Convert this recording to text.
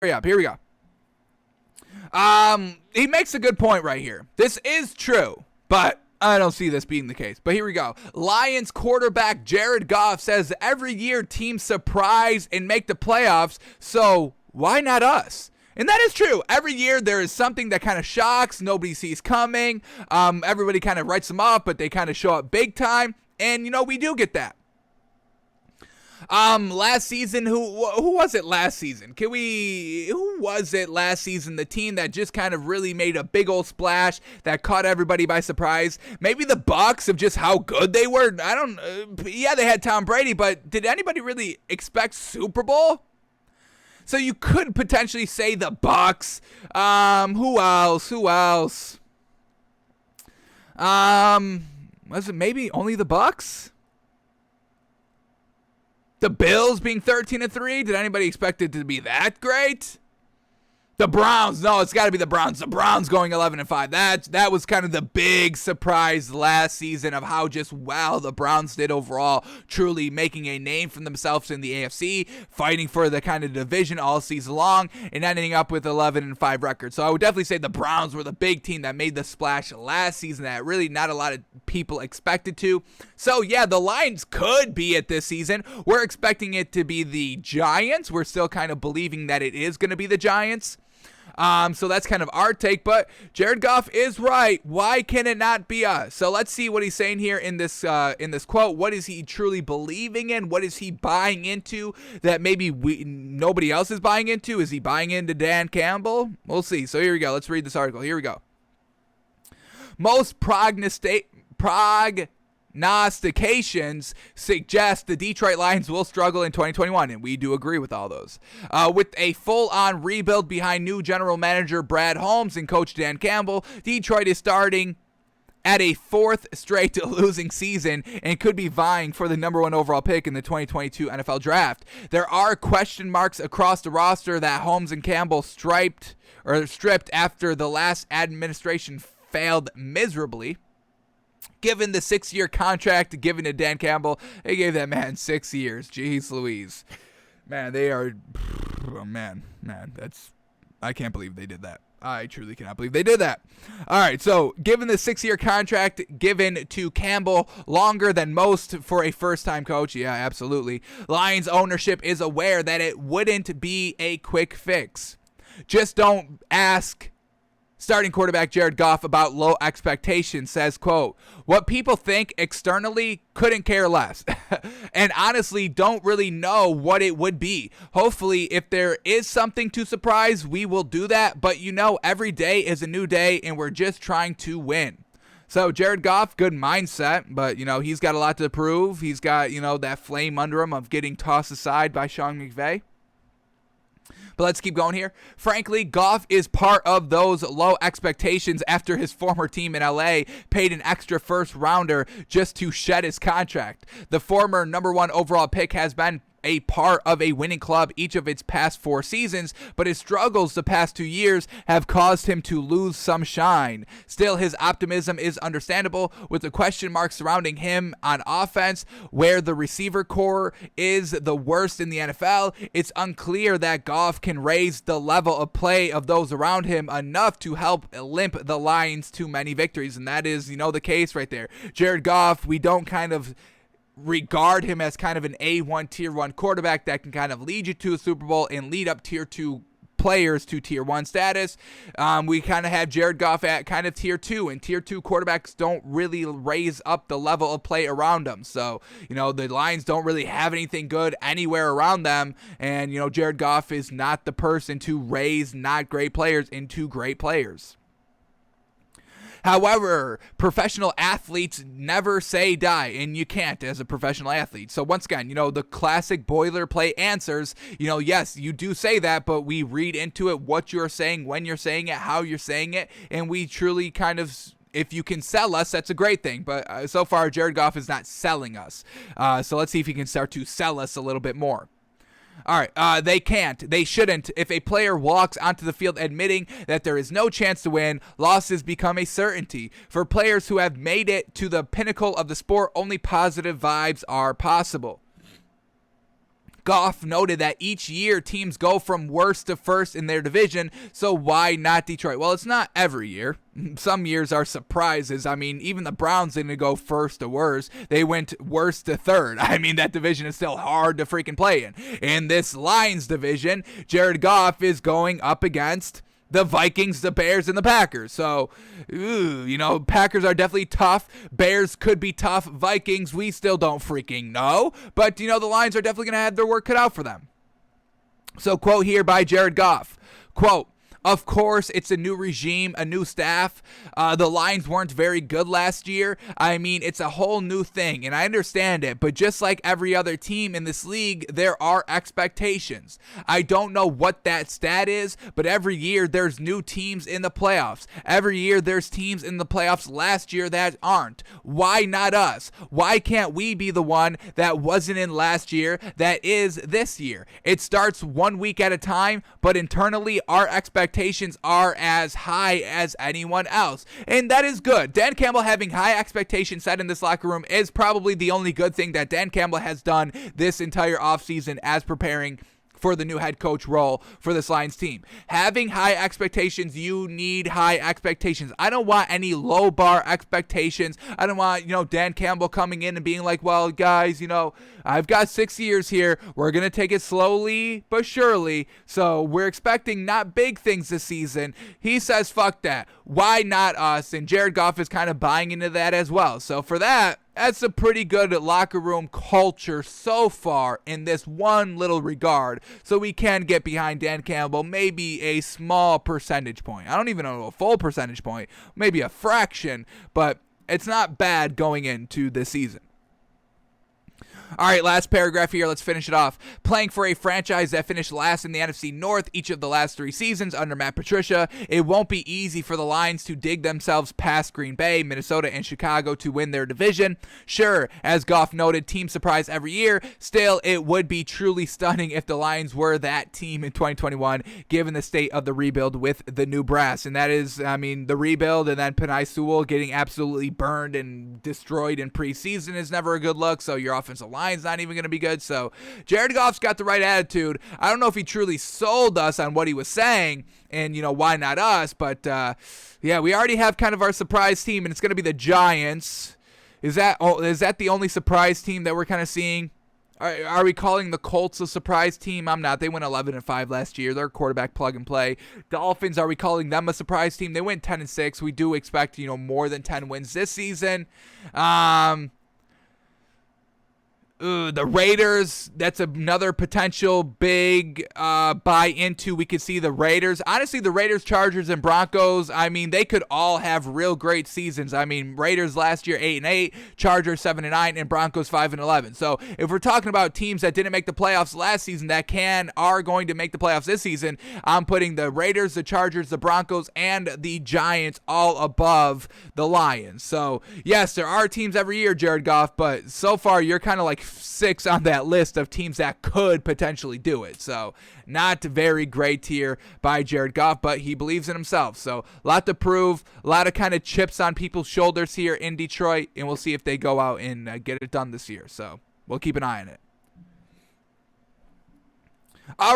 up. Here we go. He makes a good point right here. This is true, but I don't see this being the case. But here we go. Lions quarterback Jared Goff says every year teams surprise and make the playoffs, so why not us? And that is true. Every year there is something that kind of shocks, nobody sees coming. Everybody kind of writes them off, but they kind of show up big time. And, we do get that. Last season, who was it last season? Who was it last season? The team that just kind of really made a big old splash that caught everybody by surprise. Maybe the Bucs of just how good they were. Yeah, they had Tom Brady, but did anybody really expect Super Bowl? So you could potentially say the Bucs. Who else? Was it maybe only the Bucs? The Bills being 13-3. Did anybody expect it to be that great? The Browns. No, it's got to be the Browns. The Browns going 11-5. That was kind of the big surprise last season of how just well the Browns did overall, truly making a name for themselves in the AFC, fighting for the kind of division all season long, and ending up with 11-5 record. So I would definitely say the Browns were the big team that made the splash last season that really not a lot of people expected to. So yeah, the Lions could be it this season. We're expecting it to be the Giants. We're still kind of believing that it is going to be the Giants. So that's kind of our take, but Jared Goff is right. Why can it not be us? So let's see what he's saying here in this quote. What is he truly believing in? What is he buying into that maybe nobody else is buying into? Is he buying into Dan Campbell? We'll see. So here we go. Let's read this article. Here we go. Most prognostications suggest the Detroit Lions will struggle in 2021, and we do agree with all those. With a full-on rebuild behind new general manager Brad Holmes and coach Dan Campbell, Detroit is starting at a fourth straight losing season and could be vying for the number 1 overall pick in the 2022 NFL Draft. There are question marks across the roster that Holmes and Campbell stripped after the last administration failed miserably. Given the 6-year contract given to Dan Campbell, they gave that man 6 years. Jeez Louise. Man, they are... Oh, man, I can't believe they did that. I truly cannot believe they did that. All right, so given the 6-year contract given to Campbell, longer than most for a first-time coach, yeah, absolutely, Lions ownership is aware that it wouldn't be a quick fix. Just don't ask starting quarterback Jared Goff about low expectations, says, quote, what people think externally couldn't care less and honestly don't really know what it would be. Hopefully, if there is something to surprise, we will do that. But every day is a new day and we're just trying to win. So Jared Goff, good mindset, but, he's got a lot to prove. He's got, that flame under him of getting tossed aside by Sean McVay. But let's keep going here. Frankly, Goff is part of those low expectations after his former team in LA paid an extra first rounder just to shed his contract. The former number 1 overall pick has been a part of a winning club each of its past 4 seasons, but his struggles the past 2 years have caused him to lose some shine. Still, his optimism is understandable with the question marks surrounding him on offense, where the receiver core is the worst in the NFL. It's unclear that Goff can raise the level of play of those around him enough to help limp the Lions to many victories, and that is, the case right there. Jared Goff, we don't kind of regard him as kind of an A1 tier 1 quarterback that can kind of lead you to a Super Bowl and lead up tier 2 players to tier 1 status. We kind of have Jared Goff at kind of tier 2, and tier 2 quarterbacks don't really raise up the level of play around them. So, the Lions don't really have anything good anywhere around them, and, Jared Goff is not the person to raise not great players into great players. However, professional athletes never say die, and you can't as a professional athlete. So once again, the classic boilerplate answers, yes, you do say that, but we read into it what you're saying, when you're saying it, how you're saying it, and we truly kind of... If you can sell us, that's a great thing. But so far, Jared Goff is not selling us. So let's see if he can start to sell us a little bit more. All right, they can't. They shouldn't. If a player walks onto the field admitting that there is no chance to win, losses become a certainty. For players who have made it to the pinnacle of the sport, only positive vibes are possible. Goff noted that each year teams go from worst to first in their division, so why not Detroit? Well, it's not every year. Some years are surprises. I mean, even the Browns didn't go first to worst. They went worst to third. I mean, that division is still hard to freaking play in. In this Lions division, Jared Goff is going up against the Vikings, the Bears, and the Packers. So, Packers are definitely tough. Bears could be tough. Vikings, we still don't freaking know. But, the Lions are definitely going to have their work cut out for them. So, quote here by Jared Goff, quote, "Of course, it's a new regime, a new staff. The Lions weren't very good last year. I mean, it's a whole new thing, and I understand it. But just like every other team in this league, there are expectations. I don't know what that stat is, but every year there's new teams in the playoffs. Every year there's teams in the playoffs last year that aren't. Why not us? Why can't we be the one that wasn't in last year that is this year? It starts 1 week at a time, but internally our expectations are as high as anyone else." And that is good. Dan Campbell having high expectations set in this locker room is probably the only good thing that Dan Campbell has done this entire offseason as preparing for the new head coach role for this Lions team. Having high expectations, you need high expectations. I don't want any low bar expectations. I don't want, Dan Campbell coming in and being like, well, guys, I've got 6 years here. We're going to take it slowly but surely. So we're expecting not big things this season. He says, fuck that. Why not us? And Jared Goff is kind of buying into that as well. So for that, that's a pretty good locker room culture so far in this one little regard. So we can get behind Dan Campbell, maybe a small percentage point. I don't even know a full percentage point, maybe a fraction, but it's not bad going into this season. All right, last paragraph here. Let's finish it off. Playing for a franchise that finished last in the NFC North each of the last 3 seasons under Matt Patricia, it won't be easy for the Lions to dig themselves past Green Bay, Minnesota, and Chicago to win their division. Sure, as Goff noted, team surprise every year. Still, it would be truly stunning if the Lions were that team in 2021, given the state of the rebuild with the new brass. And that is, the rebuild and then Penei Sewell getting absolutely burned and destroyed in preseason is never a good look. So your offensive line's not even going to be good. So Jared Goff's got the right attitude. I don't know if he truly sold us on what he was saying and, why not us? But, we already have kind of our surprise team, and it's going to be the Giants. Is that the only surprise team that we're kind of seeing? Are we calling the Colts a surprise team? I'm not. They went 11-5 last year. They're quarterback plug and play. Dolphins, are we calling them a surprise team? They went 10-6. We do expect, more than 10 wins this season. The Raiders, that's another potential big buy into. We could see the Raiders. Honestly, the Raiders, Chargers, and Broncos, they could all have real great seasons. Raiders last year 8-8, Chargers 7-9, and Broncos 5-11. So if we're talking about teams that didn't make the playoffs last season that are going to make the playoffs this season, I'm putting the Raiders, the Chargers, the Broncos, and the Giants all above the Lions. So yes, there are teams every year, Jared Goff, but so far you're kind of like 6 on that list of teams that could potentially do it. So not very great here by Jared Goff, but he believes in himself. So a lot to prove, a lot of kind of chips on people's shoulders here in Detroit, and we'll see if they go out and get it done this year. So we'll keep an eye on it. All